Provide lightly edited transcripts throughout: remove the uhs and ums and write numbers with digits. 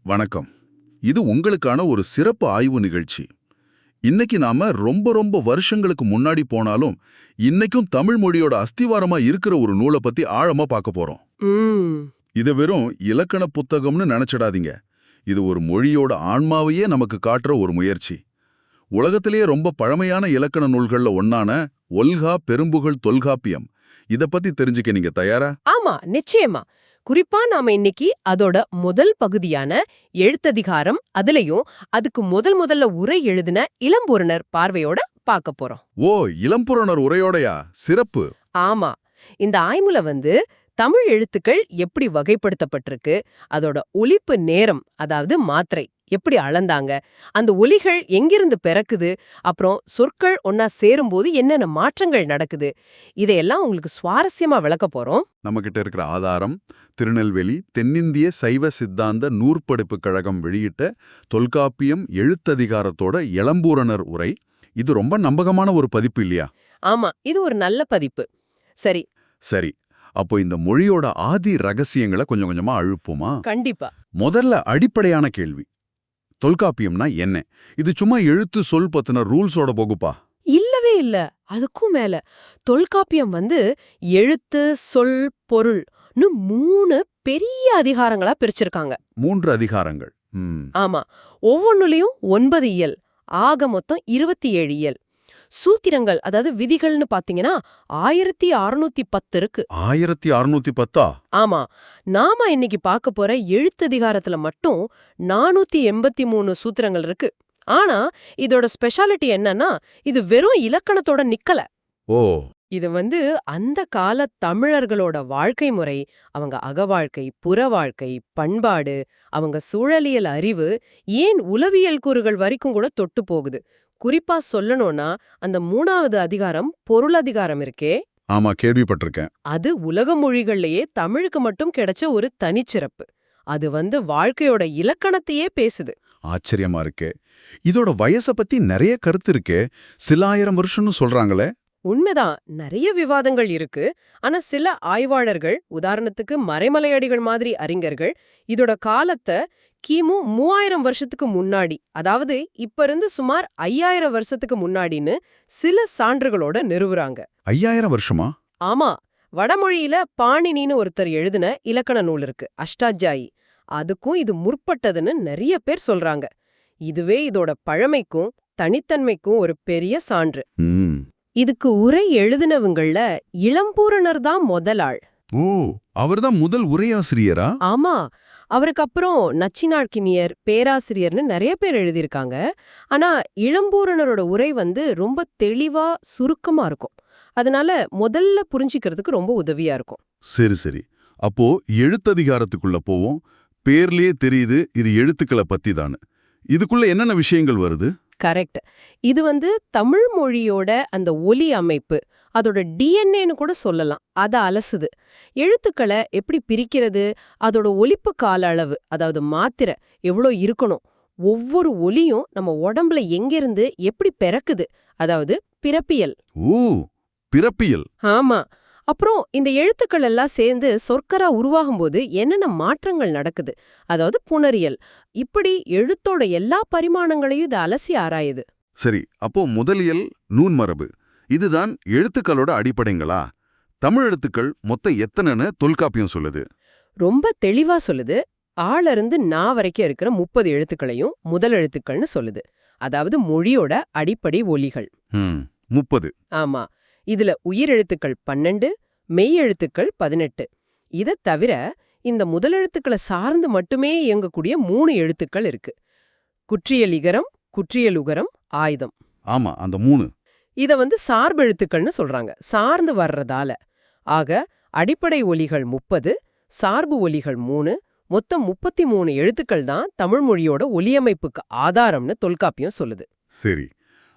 வணக்கம். இது உங்களுக்கான ஒரு சிறப்பு ஆய்வு நிகழ்ச்சி. இன்னைக்கு நாம ரொம்ப ரொம்ப வருஷங்களுக்கு முன்னாடி போனாலும் இன்னைக்கும் தமிழ் மொழியோட அஸ்திவாரமா இருக்கிற ஒரு நூலை பத்தி ஆழமா பார்க்க போறோம். இது வெறும் இலக்கண புத்தகம்னு நினைச்சிடாதீங்க. இது ஒரு மொழியோட ஆன்மாவையே நமக்கு காட்டுற ஒரு முயற்சி. உலகத்திலேயே ரொம்ப பழமையான இலக்கண நூல்கள்ல ஒன்னான ஒல்கா பெரும்புகழ் தொல்காப்பியம். இத பத்தி தெரிஞ்சுக்க நீங்க தயாரா? ஆமா, நிச்சயமா. குறிப்பா நாம இன்னைக்கு அதோட முதல் பகுதியான எழுத்ததிகாரம், அதுலயும் அதுக்கு முதல்ல உரை எழுதின இளம்பூரணர் பார்வையோட பார்க்க போறோம். ஓ, இளம்பூரணர் உரையோடையா? சிறப்பு. ஆமா, இந்த ஆய்வுல தமிழ் எழுத்துக்கள் எப்படி வகைப்படுத்தப்பட்டிருக்கு, அதோட ஒலிப்பு நேரம், அதாவது மாத்திரை எப்படி அளந்தாங்க, அந்த ஒலிகள் எங்கிருந்து பிறக்குது, அப்புறம் சொற்கள் ஒன்னா சேரும்போது என்னென்ன மாற்றங்கள் நடக்குது, இதையெல்லாம் உங்களுக்கு சுவாரஸ்யமா விளக்க போறோம். நம்ம கிட்ட இருக்கிற ஆதாரம் திருநெல்வேலி தென்னிந்திய சைவ சித்தாந்த நூற்படைப்பு கழகம் வெளியிட்ட தொல்காப்பியம் எழுத்ததிகாரத்தோட இளம்பூரணர் உரை. இது ரொம்ப நம்பகமான ஒரு பதிப்பு இல்லையா? ஆமா, இது ஒரு நல்ல பதிப்பு. சரி சரி, அப்போ இந்த மொழியோட ஆதி ரகசியங்களை கொஞ்சம் கொஞ்சமா அழுப்புமா? கண்டிப்பா. முதல்ல அடிப்படையான கேள்வி, தொல்காப்பியம்னா என்ன? இது சும்மா எழுத்து சொல் பத்தின ரூல்ஸோட போகுப்பா? இல்லவே இல்ல. அதுக்கும் மேல தொல்காப்பியம் எழுத்து சொல் பொருள்னு 3 பெரிய அதிகாரங்களா பிரிச்சிருக்காங்க. 3 அதிகாரங்கள். ஆமா, ஒவ்வொன்னுலயும் 9 இயல், ஆக மொத்தம் 27 இயல். சூத்திரங்கள், அதாவது விதிகள்னு பாத்தீங்கன்னா 1610 இருக்கு. 1610? ஆமா, நாம இன்னைக்கு பார்க்க போற எழுத்ததிகாரத்துல மட்டும் 483 சூத்திரங்கள் இருக்கு. ஆனா இதோட ஸ்பெஷாலிட்டி என்னன்னா, இது வெறும் இலக்கணத்தோட நிக்கல. ஓ, இது அந்த கால தமிழர்களோட வாழ்க்கை முறை, அவங்க அகவாழ்க்கை, புற வாழ்க்கை, பண்பாடு, அவங்க சூழலியல் அறிவு, ஏன் உளவியல் கூறுகள் வரைக்கும் கூட தொட்டு போகுது. குறிப்பா சொல்லணும்னா, அந்த 3வது அதிகாரம் பொருளதிகாரம் இருக்கே. ஆமா, கேள்விப்பட்டிருக்கேன். அது உலக மொழிகள்லயே தமிழுக்கு மட்டும் கிடைச்ச ஒரு தனிச்சிறப்பு. அது வாழ்க்கையோட இலக்கணத்தையே பேசுது. ஆச்சரியமா இருக்கு. இதோட வயசை பத்தி நிறைய கருத்து இருக்கு. சில 1000 வருஷம்னு சொல்றாங்களே. உண்மைதான், நிறைய விவாதங்கள் இருக்கு. ஆனா சில ஆய்வாளர்கள், உதாரணத்துக்கு மறைமலையடிகள் மாதிரி அறிஞர்கள், இதோட காலத்தை கிமு 3000 வருஷத்துக்கு முன்னாடி, அதாவது இப்ப இருந்து சுமார் 5000 வருஷத்துக்கு முன்னாடின்னு சில சான்றுகளோட நிறுவுறாங்க. 5000 வருஷமா? ஆமா, வடமொழியில பாணினின்னு ஒருத்தர் எழுதின இலக்கண நூல் இருக்கு, அஷ்டாத்யாயி. அதுக்கும் இது முற்பட்டதுன்னு நிறைய பேர் சொல்றாங்க. இதுவே இதோட பழமைக்கும் தனித்தன்மைக்கும் ஒரு பெரிய சான்று. இதுக்கு உரை எழுதினவங்கள இளம்பூரணர் தான் முதல் ஆள். ஓ, அவர்தான் முதல் உரையாசிரியரா? ஆமா, அவருக்கு அப்புறம் நச்சினார்க்கினியர், பேராசிரியர்னு நிறைய பேர் எழுதியிருக்காங்க. ஆனா இளம்பூரணரோட உரை ரொம்ப தெளிவா சுருக்கமா இருக்கும். அதனால முதல்ல புரிஞ்சிக்கிறதுக்கு ரொம்ப உதவியா இருக்கும். சரி சரி, அப்போ எழுத்ததிகாரத்துக்குள்ள போவோம். பேர்லயே தெரியுது இது எழுத்துக்களை பத்தி தானு. இதுக்குள்ள என்னென்ன விஷயங்கள் வருது? கரெக்ட். இது தமிழ் மொழியோட அந்த ஒலி அமைப்பு, அதோட டிஎன்ஏன்னு கூட சொல்லலாம். அத அலசுது. எழுத்துக்களை எப்படி பிரிக்கிறது, அதோட ஒலிப்பு கால அளவு, அதாவது மாத்திரை எவ்வளோ இருக்கணும், ஒவ்வொரு ஒலியும் நம்ம உடம்புல எங்கிருந்து எப்படி பிறக்குது, அதாவது பிறப்பியல். ஓ, பிறப்பியல். ஆமா. அப்புறம் இந்த எழுத்துக்கள் எல்லாம் சேர்ந்து சொற்கரா உருவாகும்போது என்னென்ன மாற்றங்கள் நடக்குது, அதாவது புணரியல். இப்படி எழுத்தோட எல்லா பரிமாணங்களையும் இது அலசி ஆராயுது. சரி, அப்போ முதலியல் நூன்மரபு இதுதான் எழுத்துக்களோட அடிப்படைங்களா? தமிழ் எழுத்துக்கள் மொத்தம் எத்தனைன்னு தொல்காப்பியம் சொல்லுது? ரொம்ப தெளிவா சொல்லுது. ஆல இருந்து நா வரைக்கும் இருக்கிற 30 எழுத்துக்களையும் முதல் எழுத்துக்கள்னு சொல்லுது. அதாவது மொழியோட அடிப்படை ஒலிகள் 30. ஆமா, இதுல உயிரெழுத்துக்கள் 12, மெய் எழுத்துக்கள் 18. இத தவிர இந்த முதலெழுத்துக்களை சார்ந்து மட்டுமே இயங்கக்கூடிய 3 எழுத்துக்கள் இருக்கு. குற்றியல் இகரம், குற்றியல் உகரம், ஆயுதம். ஆமா, அந்த 3. இத சார்பு எழுத்துக்கள்னு சொல்றாங்க, சார்ந்து வர்றதால. ஆக அடிப்படை ஒலிகள் 30, சார்பு ஒலிகள் 3, மொத்தம் 33 எழுத்துக்கள் தான் தமிழ் மொழியோட ஒலியமைப்புக்கு ஆதாரம்னு தொல்காப்பியம் சொல்லுது. சரி,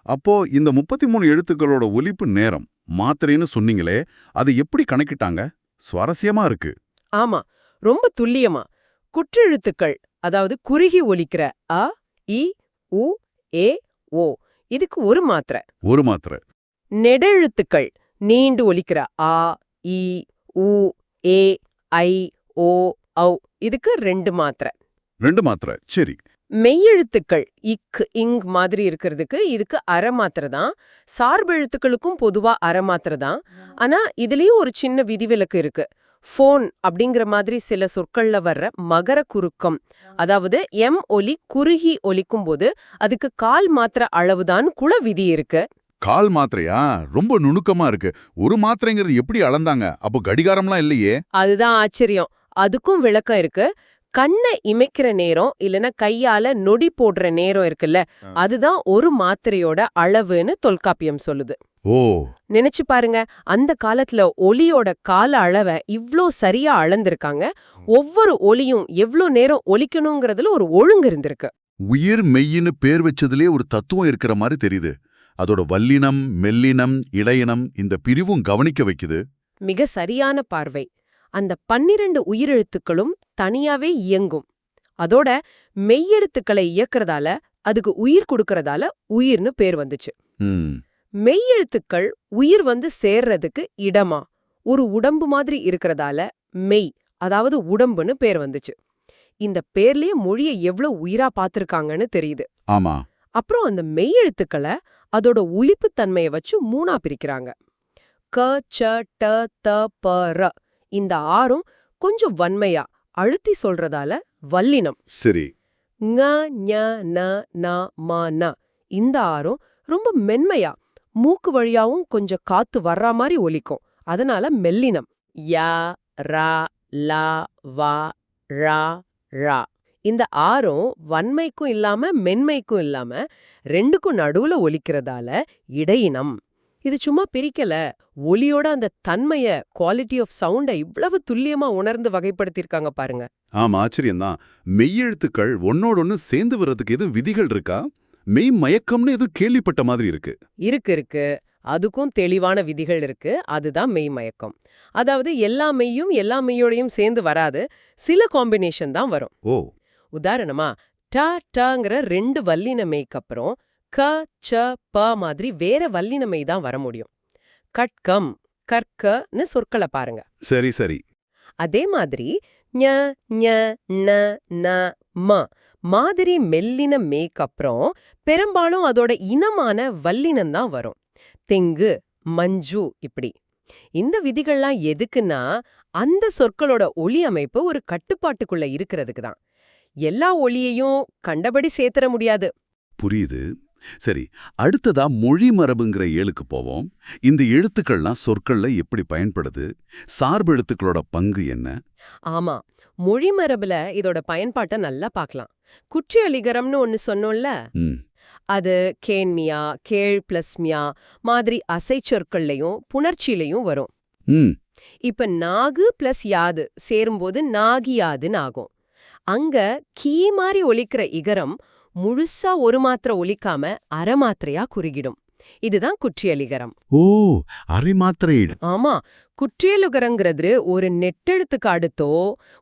அப்போ இந்த 33 எழுத்துக்களோட ஒலிப்பு நேரம் மாத்திரைன்னு சொன்னீங்களே, அது எப்படி கணக்கிட்டாங்க? சுவாரஸ்யமா இருக்கு. ஆமா, ரொம்ப துல்லியமா. குற்றெழுத்துக்கள், அதாவது குறுகி ஒலிக்கிற அ, இ, உ, ஏ, ஓ, இதுக்கு ஒரு மாத்திரை. நெடெழுத்துக்கள் நீண்டு ஒலிக்கிற ஆ, இ, உ, ஏ, ஐ, ஓ, ஔ, இதுக்கு 2 மாத்திரை. 2 மாத்திரை சரி. மெய்யெழுத்துக்கள் இக் இங் மாதிரி இருக்கிறதுக்கு இதுக்கு அரை மாத்திரை தான். சார்பெழுத்துக்களுக்கும் பொதுவா அரை மாத்திரை தான். ஆனா இதுலயும் ஒரு சின்ன விதிவிலக்கு இருக்கு. ஃபோன் அப்படிங்கிற மாதிரி சில சொற்கள்ல வர்ற மகர குறுக்கம், அதாவது எம் ஒலி குறுகி ஒலிக்கும் போது அதுக்கு கால் மாத்திரை அளவுதான் குல விதி இருக்கு. கால் மாத்திரையா? ரொம்ப நுணுக்கமா இருக்கு. ஒரு மாத்திரைங்கிறது எப்படி அளந்தாங்க? அப்போ கடிகாரம்லாம் இல்லையே. அதுதான் ஆச்சரியம். அதுக்கும் விளக்கம் இருக்கு. கண்ணை இமைக்கிற நேரம் இல்லனா கையால நொடி போடுற நேரம் இருக்குல்ல, அதுதான் ஒரு மாத்திரையோட அளவுன்னு தொல்காப்பியம் சொல்லுது. ஓ, நினைச்சு பாருங்க, அந்த காலத்துல ஒலியோட கால அளவை இவ்ளோ சரியா அளந்திருக்காங்க. ஒவ்வொரு ஒலியும் எவ்ளோ நேரம் ஒலிக்கணுங்கிறதுல ஒரு ஒழுங்கு இருந்திருக்கு. உயிர் மெய்யின்னு பேர் வச்சதுலயே ஒரு தத்துவம் இருக்கிற மாதிரி தெரியுது. அதோட வல்லினம், மெல்லினம், இடையினம் இந்த பிரிவும் கவனிக்க வைக்குது. மிக சரியான பார்வை. அந்த 12 உயிரெழுத்துக்களும் தனியாவே இயங்கும். அதோட மெய்யெழுத்துக்களை இயக்குறதால, அதுக்கு உயிர் கொடுக்கறதால உயிர்னு பேர் வந்துச்சு. ம், மெய்யெழுத்துக்கள் உயிர் வந்து சேர்றதுக்கு இடமா ஒரு உடம்பு மாதிரி இருக்கிறதால மெய், அதாவது உடம்புன்னு பேர் வந்துச்சு. இந்த பேர்லயே மொழியை எவ்வளவு உயிரா பார்த்திருக்காங்கன்னு தெரியுது. ஆமா. அப்புறம் அந்த மெய்யெழுத்துக்களை அதோட ஒலிப்புத் தன்மையை வச்சு 3ஆ பிரிக்கிறாங்க. க, ச, ட, த, ப, ர. இந்த ஆறும் கொஞ்சம் வன்மையா அழுத்தி சொல்றதால வல்லினம். சரி. ங, ஞ, ந, ந, ம, ந. இந்த ஆறும் ரொம்ப மென்மையா மூக்கு வழியாவும் கொஞ்சம் காத்து வர்ற மாதிரி ஒலிக்கும். அதனால மெல்லினம். ய, ர, ல, வ, ழ, ழ. இந்த ஆறும் வன்மைக்கும் இல்லாம மென்மைக்கும் இல்லாம ரெண்டுக்கும் நடுவுல ஒலிக்கிறதால இடையினம். இது சும்மா பிரிக்கல, ஒலியோட அந்த தன்மைய, குவாலிட்டி ஆஃப் சவுண்டை இவ்வளவு துல்லியமா உணர்ந்து வகைப்படுத்தியிருக்காங்க பாருங்க. ஆமா, ஆச்சரியம்தான். மெய்யெழுத்துக்கள் ஒன்னோடொன்னு சேர்ந்து வர்றதுக்கு எதுவும் விதிகள் இருக்கா? மெய் மயக்கம்னு எதுவும் கேள்விப்பட்ட மாதிரி இருக்கு. இருக்கு. அதுக்கும் தெளிவான விதிகள் இருக்கு. அதுதான் மெய் மயக்கம். அதாவது எல்லா மெய்யும் எல்லா மெய்யோடையும் சேர்ந்து வராது. சில காம்பினேஷன் தான் வரும். ஓ, உதாரணமா ட டங்கிற 2 வல்லின மெய்க்கு அப்புறம் க, ச, ப மாதிரி வேற வல்லின மெய் தான் வர முடியும். கட்கம், கற்கன்னு சொற்களை பாருங்க. சரி சரி. அதே மாதிரி ஞ, ஞ, ந, ந, ம மாதிரி மெல்லின மேய்க்கு அப்புறம் பெரும்பாலும் அதோட இனமான வல்லினம் தான் வரும். தெங்கு, மஞ்சு இப்படி. இந்த விதிகள்லாம் எதுக்குன்னா அந்த சொற்களோட ஒலி அமைப்பு ஒரு கட்டுப்பாட்டுக்குள்ள இருக்கிறதுக்கு தான். எல்லா ஒலியையும் கண்டபடி சேர்த்துற முடியாது. புரியுது. சரி, அடுத்ததா மொழி மரபுங்கிற ஏழுக்கு போவோம். இந்த எழுத்துக்கள்லாம் சொற்கள்ல எப்படி பயன்படுது? சார்பு எழுத்துக்களோட பங்கு என்ன? ஆமா, மொழி மரபுல இதோட பயன்பாட்டை நல்லா பார்க்கலாம். குற்றியலிகரம்னு ஒன்னு சொன்னோம்ல, ம், அது கேன்மியா, கேள் பிளஸ் மியா மாதிரி அசை சொற்கள்லையும் புணர்ச்சியிலையும் வரும். ம், இப்ப நாகு பிளஸ் யாது சேரும்போது நாகியாதுன்னு ஆகும். அங்க கீ மாதிரி ஒலிக்கிற இகரம் முழுசா ஒரு மாத்திரை ஒலிக்காம அரை மாத்திரையா குறுகிடும். இதுதான் குற்றியலிகரம். ஓ, அரை மாத்திரை. ஆமா, குற்றியலுகரங்கிறது ஒரு நெட்டெழுத்துக்கு அடுத்தோ,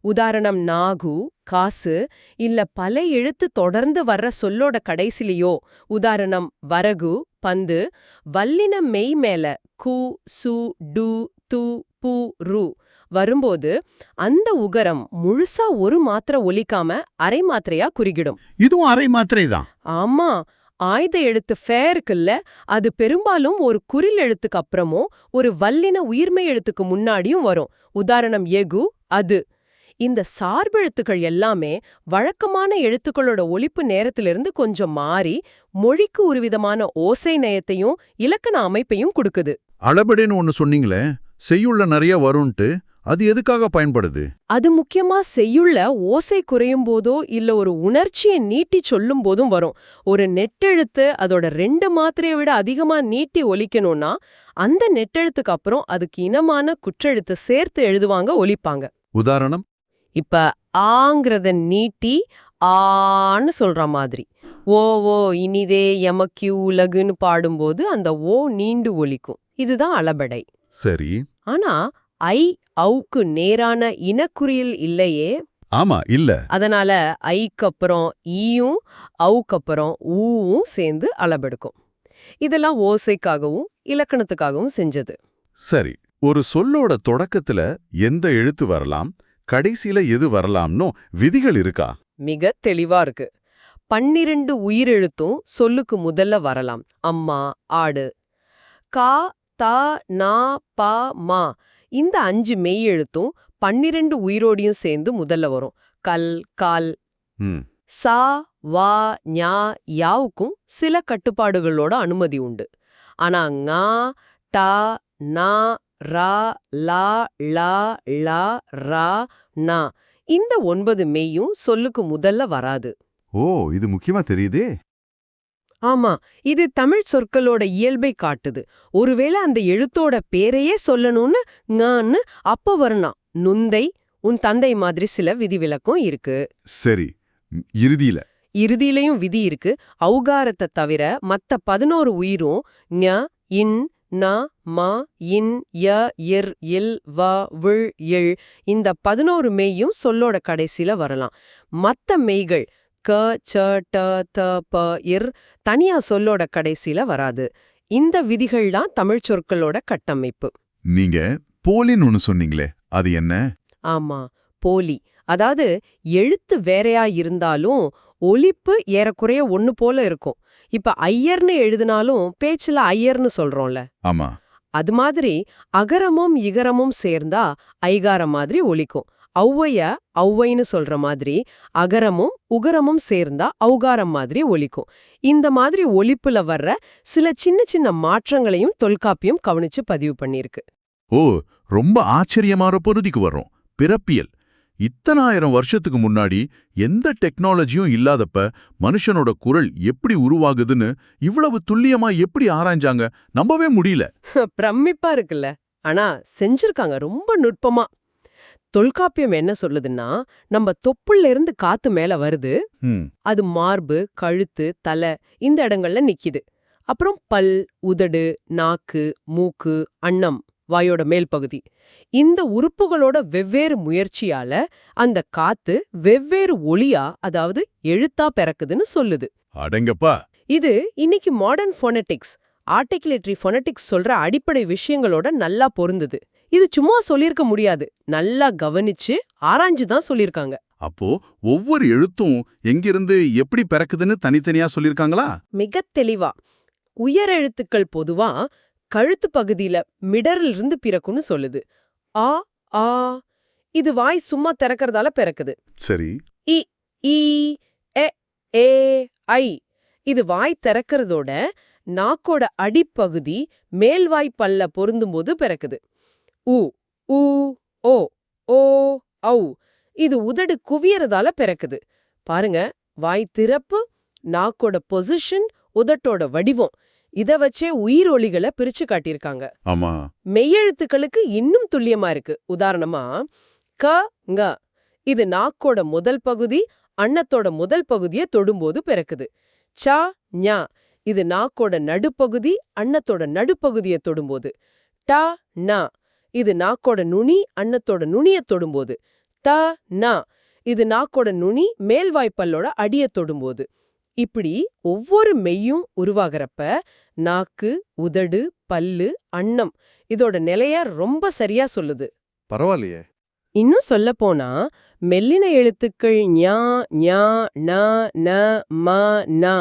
உதாரணம் நாகு, காசு, இல்ல பல எழுத்து தொடர்ந்து வர்ற சொல்லோட கடைசிலையோ, உதாரணம் வரகு, பந்து, வல்லின மெய் மேல கு, சு, டு, து, பு, ரு வரும்போது அந்த உகரம் முழுசா ஒரு மாத்திரை ஒலிக்காம அரை மாத்திரையா குறுகிடும். இதுவும் அரை மாத்திரை தான். ஆமா, ஆயுத எழுத்து ஃபே இருக்குல்ல, அது பெரும்பாலும் ஒரு குறில் எழுத்துக்கு அப்புறமும் ஒரு வல்லின உயிர்மை எழுத்துக்கு முன்னாடியும் வரும். உதாரணம் எகு, அது. இந்த சார்பெழுத்துக்கள் எல்லாமே வழக்கமான எழுத்துக்களோட ஒலிப்பு நேரத்திலிருந்து கொஞ்சம் மாறி மொழிக்கு ஒரு விதமான ஓசை நயத்தையும் இலக்கண அமைப்பையும் கொடுக்குது. அளபெடைன்னு ஒன்னு சொன்னீங்களே, செய்யுள்ள நிறைய வரும்ட்டு, அது எதுக்காக பயன்படுது? அது முக்கியமா செய்யுள்ள ஓசை குறையும் போதோ இல்ல ஒரு உணர்ச்சியை நீட்டி சொல்லும் போதும் வரும். ஒரு நெட்டெழுத்து அதோட 2 மாத்திரையை விட அதிகமா நீட்டி ஒலிக்கணும்னா அந்த நெட்டெழுத்துக்கு அப்புறம் அதுக்கு இனமான குற்றெழுத்து சேர்த்து எழுதுவாங்க, ஒலிப்பாங்க. உதாரணம்? இப்ப ஆங்கிறத நீட்டி ஆன்னு சொல்ற மாதிரி. ஓ ஓ இனிதே எமக்கு உலகுன்னு பாடும்போது அந்த ஓ நீண்டு ஒலிக்கும். இதுதான் அளபடை. சரி. ஆனா ஐ ஔக்கு நேரான இனக்குறியில் இல்லையே. ஆமா, இல்ல. அதனால ஐக்கு அப்புறம் ஈயும் ஔக்கு அப்புறம் ஊவும் சேர்ந்து அளபெடுக்கும். இதெல்லாம் ஓசைக்காகவும் இலக்கணத்துக்காகவும் செஞ்சது. சரி, ஒரு சொல்லோட தொடக்கத்துல எந்த எழுத்து வரலாம், கடைசியில எது வரலாம்னோ விதிகள் இருக்கா? மிக தெளிவா இருக்கு. 12 உயிரெழுத்தும் சொல்லுக்கு முதல்ல வரலாம். அம்மா, ஆடு. கா, தா, நா, பா, மா இந்த 5 மெய் எழுத்தும் 12 உயிரோடையும் சேர்ந்து முதல்ல வரும். கல், கால். ம். சா, வா, ஞா, யாவுக்கும் சில கட்டுப்பாடுகளோட அனுமதி உண்டு. ஆனா ஙா, டா, நா, ரா, லா, ளா, ளா, ரா, நா இந்த 9 மெய்யும் சொல்லுக்கு முதல்ல வராது. ஓ, இது முக்கியமா தெரியுதே. ஆமா, இது தமிழ் சொற்களோட இயல்பை காட்டுது. ஒருவேளை அந்த எழுத்தோட பேரையே சொல்லணும்னு ங்ன்னு அப்ப வரணும். நுந்தை, உன் தந்தை மாதிரி சில விதிவிலக்கும் இருக்கு. சரி, இறுதியில இறுதியிலையும் விதி இருக்கு. ஔகாரத்தை தவிர மத்த 11 உயிரும் ஞ, இன், ந, ம, இன், ய, இர், இல், வ, வில், இல் இந்த 11 மெய்யும் சொல்லோட கடைசியில வரலாம். மத்த மெய்கள் க, ச, ட, த, ப, இர் தனியா சொல்லோட கடைசியில வராது. இந்த விதிகள்லாம் தமிழ் சொற்களோட கட்டமைப்பு. நீங்க போலின்னு ஒன்னு சொன்னீங்களே, அது என்ன? ஆமா, போலி. அதாவது எழுத்து வேறையா இருந்தாலும் ஒலிப்பு ஏறக்குறைய ஒண்ணு போல இருக்கும். இப்ப ஐயர்னு எழுதினாலும் பேச்சுல ஐயர்னு சொல்றோம்ல. ஆமா. அது மாதிரி அகரமும் இகரமும் சேர்ந்தா ஐகாரம் மாதிரி ஒலிக்கும். ஔவைய ஔவைன்னு சொல்ற மாதிரி அகரமும் உகரமும் சேர்ந்தா ஔகாரம் மாதிரி ஒலிக்கும். இந்த மாதிரி ஒலிப்புல வர்ற சில சின்ன சின்ன மாற்றங்களையும் தொல்காப்பியம் கவனிச்சு பதிவு பண்ணிருக்கு. ஓ, ரொம்ப ஆச்சரியமான பகுதிக்கு வர்றோம். பிறப்பியல். இத்தனாயிரம் வருஷத்துக்கு முன்னாடி எந்த டெக்னாலஜியும் இல்லாதப்ப மனுஷனோட குரல் எப்படி உருவாகுதுன்னு இவ்வளவு துல்லியமா எப்படி ஆராய்ஞ்சாங்க? நம்பவே முடியல. பிரமிப்பா இருக்குல்ல. ஆனா செஞ்சிருக்காங்க ரொம்ப நுட்பமா. தொல்காப்பியம் என்ன சொல்லுதுன்னா, நம்ம தொப்புள்ள இருந்து காத்து மேல வருது. அது மார்பு, கழுத்து, தலை இந்த இடங்கள்ல நிக்குது. அப்புறம் பல், உதடு, நாக்கு, மூக்கு, அன்னம் வாயோட மேல் பகுதி. இந்த உறுப்புகளோட வெவ்வேறு முயற்சியால அந்த காத்து வெவ்வேறு ஒலியா, அதாவது எழுத்தா பிறக்குதுன்னு சொல்லுது. அடங்கப்பா. இது இன்னைக்கு மாடர்ன் ஃபோனெட்டிக்ஸ், ஆர்டிகுலேட்டரி ஃபோனெட்டிக்ஸ் சொல்ற அடிப்படை விஷயங்களோட நல்லா பொருந்துது. இது சும்மா சொல்லிருக்க முடியாது. நல்லா கவனிச்சு ஆராய்ஞ்சு தான் சொல்லிருக்காங்க. அப்போ ஒவ்வொரு எழுத்தும் எங்கிருந்து எப்படி பிறக்குதுன்னு தனித்தனியா சொல்லிருக்காங்களா? மிக தெளிவா. உயர் எழுத்துக்கள் பொதுவா கழுத்து பகுதியில மிடரில் இருந்து பிறக்கும்னு சொல்லுது. ஆ, ஆ இது வாய் சும்மா திறக்கறதால பிறக்குது. சரி. இ, ஈ, எ, ஏ, ஐ இது வாய் திறக்கறதோட நாக்கோட அடிப்பகுதி மேல்வாய் பல்ல பொருந்தும்போது பிறக்குது. உ, ஊ, ஓ, ஓ, ஔ இது உதடு குவியறதால பிறக்குது. பாருங்க, வாய் திறப்பு, நாக்கோட பொசிஷன், உதட்டோட வடிவம் இத வச்சே உயிரொலிகளை பிரிச்சு காட்டியிருக்காங்க. ஆமா. மெய்யெழுத்துக்களுக்கு இன்னும் துல்லியமா இருக்கு. உதாரணமா க, ங இது நாக்கோட முதல் பகுதி அன்னத்தோட முதல் பகுதியை தொடும்போது பிறக்குது. ச, ஞ இது நாக்கோட நடுப்பகுதி அன்னத்தோட நடுப்பகுதியை தொடும்போது. ட, ந இது நாக்கோட நுனி அன்னத்தோட நுனிய தொடும்போது. த, ந இது நாக்கோட நுனி மேல்வாய்ப்பல்லோட அடிய தொடும்போது. இப்படி ஒவ்வொரு மெய்யும் உருவாகிறப்ப நாக்கு, உதடு, பல்லு, அன்னம் இதோட நிலைய ரொம்ப சரியா சொல்லுது. பரவாயில்லையே. இன்னும் சொல்லப்போனா மெல்லின எழுத்துக்கள் ஞா, ஞா, ந, ந, ம, ந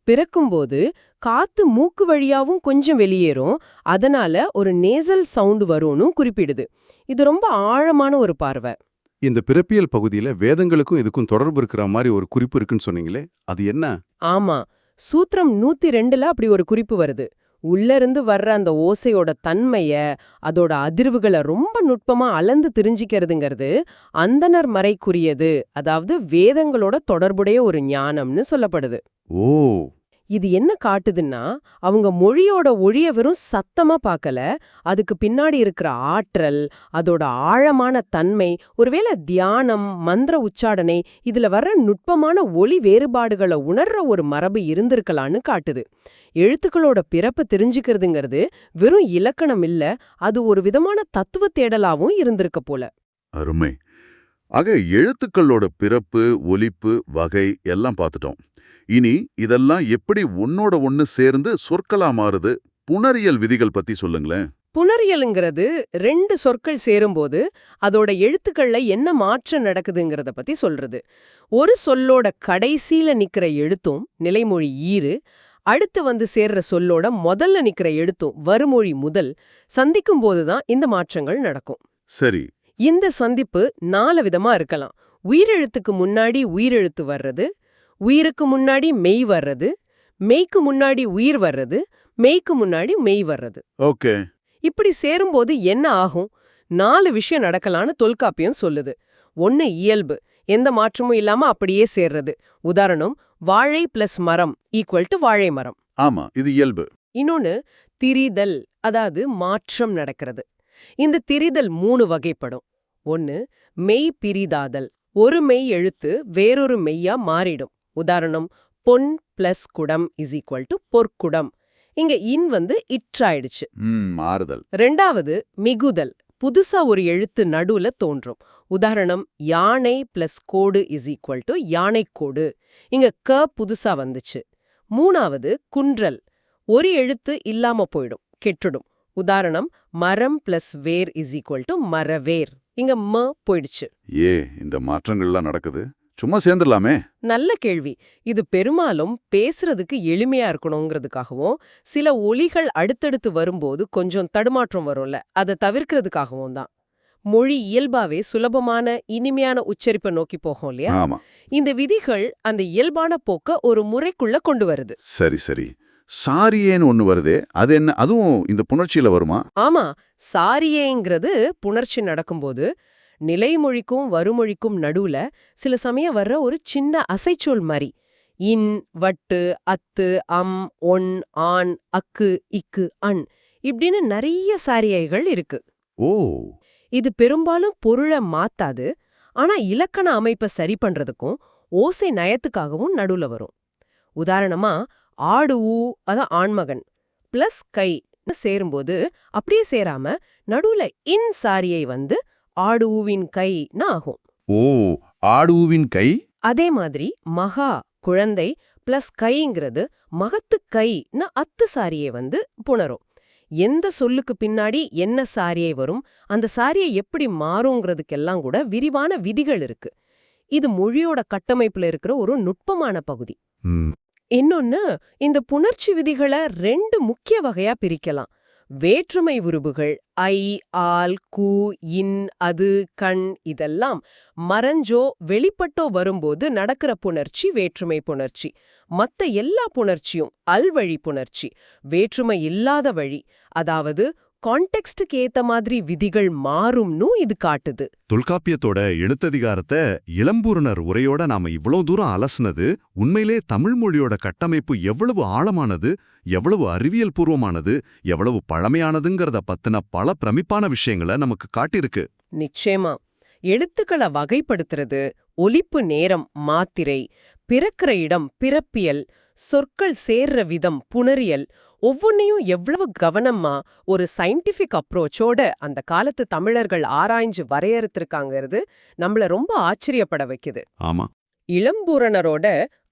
பிறக்கும்போது காத்து மூக்கு வழியாவும் கொஞ்சம் வெளியேறும். அதனால ஒரு நேசல் சவுண்ட் வரும்னு குறிப்பிடுது. இது ரொம்ப ஆழமான ஒரு பார்வை. இந்த பிறப்பியல் பகுதியில வேதங்களுக்கும் இதுக்கும் தொடர்பு இருக்கிற மாதிரி ஒரு குறிப்பு இருக்குன்னு சொன்னீங்களே, அது என்ன? ஆமா, சூத்திரம் 102ல அப்படி ஒரு குறிப்பு வருது. உள்ள இருந்து வர்ற அந்த ஓசையோட தன்மைய, அதோட அதிர்வுகளை ரொம்ப நுட்பமா அளந்து தெரிஞ்சிக்கிறதுங்கிறது அந்தணர் மறைக்குரியது, அதாவது வேதங்களோட தொடர்புடைய ஒரு ஞானம்னு சொல்லப்படுது. ஓ, இது என்ன காட்டுதுன்னா, அவங்க மொழியோட ஒழிய வெறும் சத்தமா பார்க்கல, அதுக்கு பின்னாடி இருக்கிற ஆற்றல், அதோட ஆழமான தன்மை, ஒருவேளை தியானம், மந்திர உச்சாடனை இதுல வர்ற நுட்பமான ஒலி வேறுபாடுகளை உணர்ற ஒரு மரபு இருந்திருக்கலான்னு காட்டுது. எழுத்துக்களோட பிறப்பு தெரிஞ்சுக்கிறதுங்கிறது வெறும் இலக்கணம் இல்ல, அது ஒரு விதமான தத்துவ தேடலாவும் இருந்திருக்க போல. அருமை. ஆக எழுத்துக்களோட பிறப்பு, ஒலிப்பு, வகை எல்லாம் பார்த்துட்டோம். இனி இதெல்லாம் எப்படி ஒன்னோட ஒன்னு சேர்ந்து சொற்களா மாறுது? புணரியல் விதிகள் பத்தி சொல்லுங்களேன். புணரியலுங்கிறது ரெண்டு சொற்கள் சேரும்போது அதோட எழுத்துக்கள்ல என்ன மாற்றம் நடக்குதுங்கிறத பத்தி சொல்றது. ஒரு சொல்லோட கடைசியில நிக்கிற எழுத்தும் நிலைமொழி ஈறு, அடுத்து வந்து சேர்ற சொல்லோட முதல்ல நிக்கிற எழுத்தும் வருமொழி முதல் சந்திக்கும் போதுதான் இந்த மாற்றங்கள் நடக்கும். சரி. இந்த சந்திப்பு 4 விதமா இருக்கலாம். உயிரெழுத்துக்கு முன்னாடி உயிரெழுத்து வர்றது, உயிருக்கு முன்னாடி மெய் வர்றது, மெய்க்கு முன்னாடி உயிர் வர்றது, மெய்க்கு முன்னாடி மெய் வர்றது. ஓகே. இப்படி சேரும்போது என்ன ஆகும்? 4 விஷயம் நடக்கலான்னு தொல்காப்பியம் சொல்லுது. 1 இயல்பு, எந்த மாற்றமும் இல்லாம அப்படியே சேர்றது. உதாரணம், வாழை பிளஸ் மரம் ஈக்குவல் டு வாழை மரம். ஆமா, இது இயல்பு. இன்னொன்னு திரிதல், அதாவது மாற்றம் நடக்கிறது. இந்த திரிதல் 3 வகைப்படும். 1 மெய் பிரிதாதல், ஒரு மெய் எழுத்து வேறொரு மெய்யா மாறிடும். உதாரணம், பொன் பிளஸ் குடம் இஸ் ஈக்குவல் டு பொற்குடம். இங்க இன் வந்து இற்றாயிடுச்சு. மாறுதல். 2வது மிகுதல், புதுசா ஒரு எழுத்து நடுவுல தோன்றும். உதாரணம், யானை பிளஸ் கோடு இஸ் ஈக்குவல் டு யானைக்கோடு. இங்க க புதுசா வந்துச்சு. 3வது குன்றல், ஒரு எழுத்து இல்லாம போயிடும், கெட்டுடும். உதாரணம், மரம் பிளஸ் வேர் இஸ் ஈக்குவல் டு மரவேர். இங்க ம போயிடுச்சு. இந்த மாற்றங்கள்லாம் நடக்குது, சும்மா சேர்ந்துடலாமே. நல்ல கேள்வி. இது பெரும்பாலும் பேசுறதுக்கு எளிமையா இருக்கணுங்கிறதுக்காகவும், சில ஒலிகள் அடுத்தடுத்து வரும்போது கொஞ்சம் தடுமாற்றம் வரும்ல, அதை தவிர்க்கிறதுக்காகவும் தான். மொழி இயல்பாவே சுலபமான இனிமையான உச்சரிப்பை நோக்கி போகும் இல்லையா? ஆமா. இந்த விதிகள் அந்த இயல்பான போக்க ஒரு முறைக்குள்ள கொண்டு வருது. சரி சரி. சாரியேன்னு ஒண்ணு வருதே, அது என்ன? அதுவும் இந்த புணர்ச்சியில வருமா? ஆமா, சாரியேங்கிறது புணர்ச்சி நடக்கும்போது நிலைமொழிக்கும் வருமொழிக்கும் நடுவுல சில சமயம் வர்ற ஒரு சின்ன அசைச்சொல் மாதிரி. இன், வட்டு, அத்து, அம், ஒன், ஆண், அக்கு, இக்கு, அன் இப்படின்னு நிறைய சாரியைகள் இருக்கு. ஓ. இது பெரும்பாலும் பொருளை மாத்தாது, ஆனா இலக்கண அமைப்பை சரி பண்றதுக்கும் ஓசை நயத்துக்காகவும் நடுவுல வரும். உதாரணமா, ஆடு ஊ, அதான் ஆண்மகன் பிளஸ் கை சேரும்போது அப்படியே சேராம நடுவுல இன் சாரியை வந்து ஆடு ஊவின் கைன்னு ஆகும். ஓ, ஆடுவின் கை. அதே மாதிரி மகா குழந்தை பிளஸ் கைங்கிறது மகத்து கைன்னு அத்து சாரியை வந்து புணரும். எந்த சொல்லுக்கு பின்னாடி என்ன சாரியை வரும், அந்த சாரியை எப்படி மாறுங்கிறதுக்கெல்லாம் கூட விரிவான விதிகள் இருக்கு. இது மொழியோட கட்டமைப்புல இருக்கிற ஒரு நுட்பமான பகுதி. இன்னொன்னு, இந்த புணர்ச்சி விதிகளை 2 முக்கிய வகையா பிரிக்கலாம். வேற்றுமை உருபுகள் ஐ, ஆல், கு, இன், அது, கண் இதெல்லாம் மறைஞ்சோ வெளிப்பட்டோ வரும்போது நடக்கிற புணர்ச்சி வேற்றுமை புணர்ச்சி. மத்த எல்லா புணர்ச்சியும் அல்வழி புணர்ச்சி, வேற்றுமை இல்லாத வழி. அதாவது கான்டெக்ஸ்டுக்கு ஏத்த மாதிரி விதிகள் மாறும்னு இது காட்டுது. தொல்காப்பியத்தோட எழுத்ததிகாரத்தை இளம்பூரணர் உரையோட நாம இவ்வளவு தூரம் அலசுனது உண்மையிலே தமிழ் மொழியோட கட்டமைப்பு எவ்வளவு ஆழமானது, எவ்வளவு அறிவியல் பூர்வமானது, எவ்வளவு பழமையானதுங்கிறத பத்தின பல பிரமிப்பான விஷயங்களை நமக்கு காட்டியிருக்கு. நிச்சயமா. எழுத்துக்களை வகைப்படுத்துறது, ஒலிப்பு நேரம் மாத்திரை, பிறக்கிற இடம் பிறப்பியல், சொற்கள் சேர்ற விதம் புணரியல், ஒவ்வொன்னையும் எவ்வளவு கவனமா ஒரு சயின்டிஃபிக் அப்ரோச்சோட அந்த காலத்து தமிழர்கள் ஆராய்ஞ்சு வரையறுத்திருக்காங்கிறது நம்மள ரொம்ப ஆச்சரியப்பட வைக்குது. ஆமா. இளம்பூரணரோட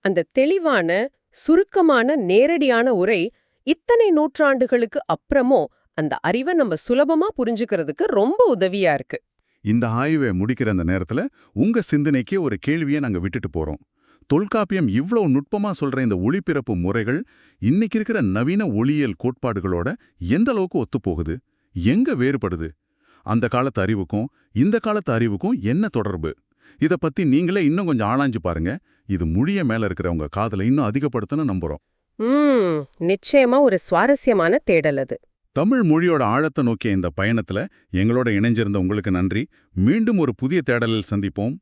அந்த தெளிவான சுருக்கமான நேரடியான உரை இத்தனை நூற்றாண்டுகளுக்கு அப்புறமும் அந்த அறிவை நம்ம சுலபமா புரிஞ்சுக்கிறதுக்கு ரொம்ப உதவியா இருக்கு. இந்த ஆய்வை முடிக்கிற அந்த நேரத்துல உங்க சிந்தனைக்கே ஒரு கேள்வியை நாங்க விட்டுட்டு போறோம். தொல்காப்பியம் இவ்வளவு நுட்பமா சொல்ற இந்த ஒளிபிறப்பு முறைகள் இன்னைக்கு இருக்கிற நவீன ஒளியியல் கோட்பாடுகளோட எந்த அளவுக்கு ஒத்துப்போகுது, எங்க வேறுபடுது? அந்த காலத்து அறிவுக்கும் இந்த காலத்து அறிவுக்கும் என்ன தொடர்பு? இத பத்தி நீங்களே இன்னும் கொஞ்சம் ஆளாஞ்சு பாருங்க. இது மொழிய மேல இருக்கிற உங்க காதலை இன்னும் அதிகப்படுத்தணும் நம்புறோம். நிச்சயமா ஒரு சுவாரஸ்யமான தேடல் அது. தமிழ் மொழியோட ஆழத்தை நோக்கிய இந்த பயணத்துல எங்களோட இணைஞ்சிருந்த உங்களுக்கு நன்றி. மீண்டும் ஒரு புதிய தேடலில் சந்திப்போம்.